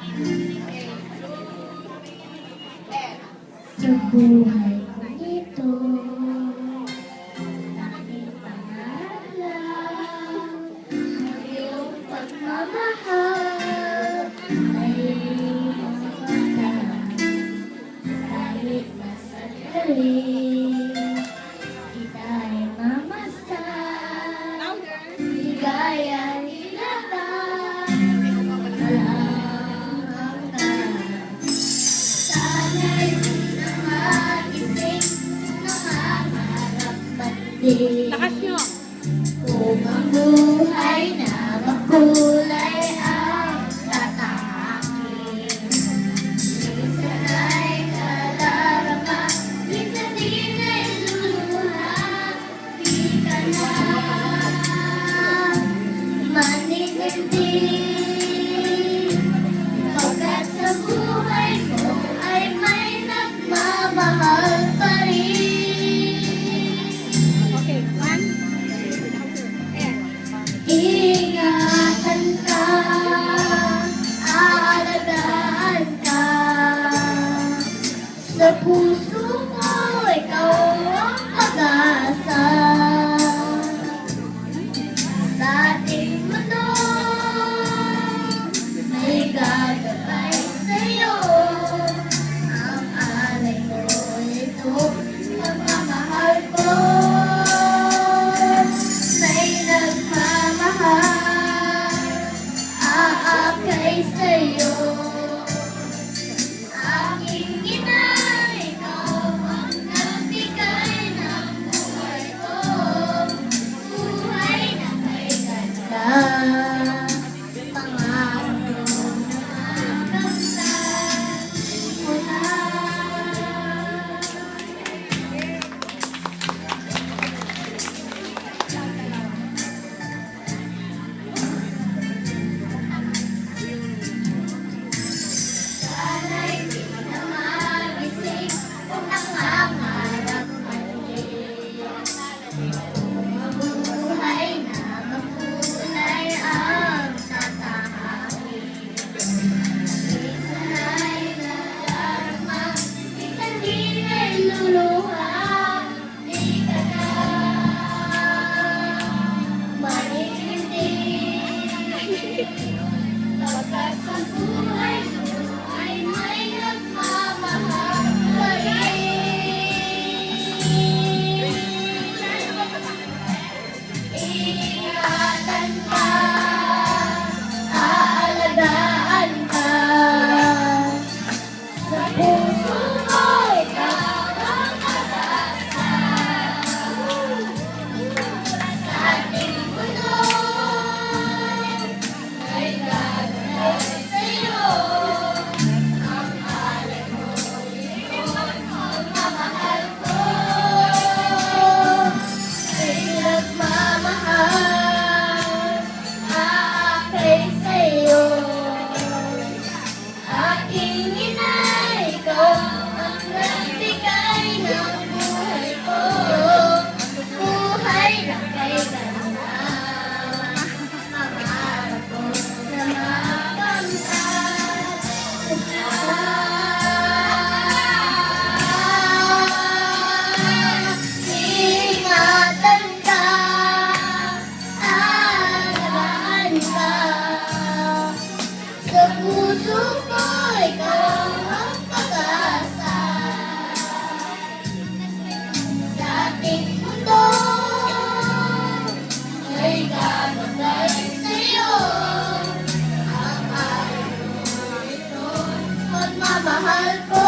Sa buhay kong ito, tanging pangarap lang ang iyong pagmamahal ay mapagdaan. Kahit na sandali, kita ay mamasdan. Ligaya nilatan, walang hanggan. Sana'y di na magising, nangangarap man din. Lakas nyo! Kung ang buhay na makulay ang tatahakin. Minsan ay nadarama, minsan din ay luluha. Di ka na maninindig, pagkat sa buhay mo ay may nagmamahal pa rin. Okay, one. Ayan. Ingatan ka, aalagaan ka. Sa puso ko, ikaw ang pag-asa. Sa ating mundo, may gagabay sa'yo. Ang alay ko, ito, pagmamahal ko. May nagmamahal, aakay sa'yo. Aking ina, ikaw ang nagbigay ng buhay ko. Buhay na may ganda, pangarap ko na makamtan mo na. Sana'y di na magising kung nangangarap man din. Mabuhay na makulay ang tatahakin. Minsan ay nadarama, minsan din ay luluha. Di ka na maninindig, pagkat sa buhay mo ay may nagmamahal pa rin. Ingatan ka, aalagaan ka. Sa puso mo, ikaw ang pag-asa. Sa ating mundo, may gagawin sa'yo. Ang alay mo, ito ang pagmamahal ko. May nagmamahal, aakay sa'yo. Aking ina, ikaw ang nagbigay ng buhay ko. Buhay na kay ganda, pangarap ko na makamtan. Ingatan ka, aalagaan ka. Sa puso ko, ikaw ang pag-asa. Sa ating mundo, may gagabay sa'yo. Ang alay mo, ito, pagmamahal ko.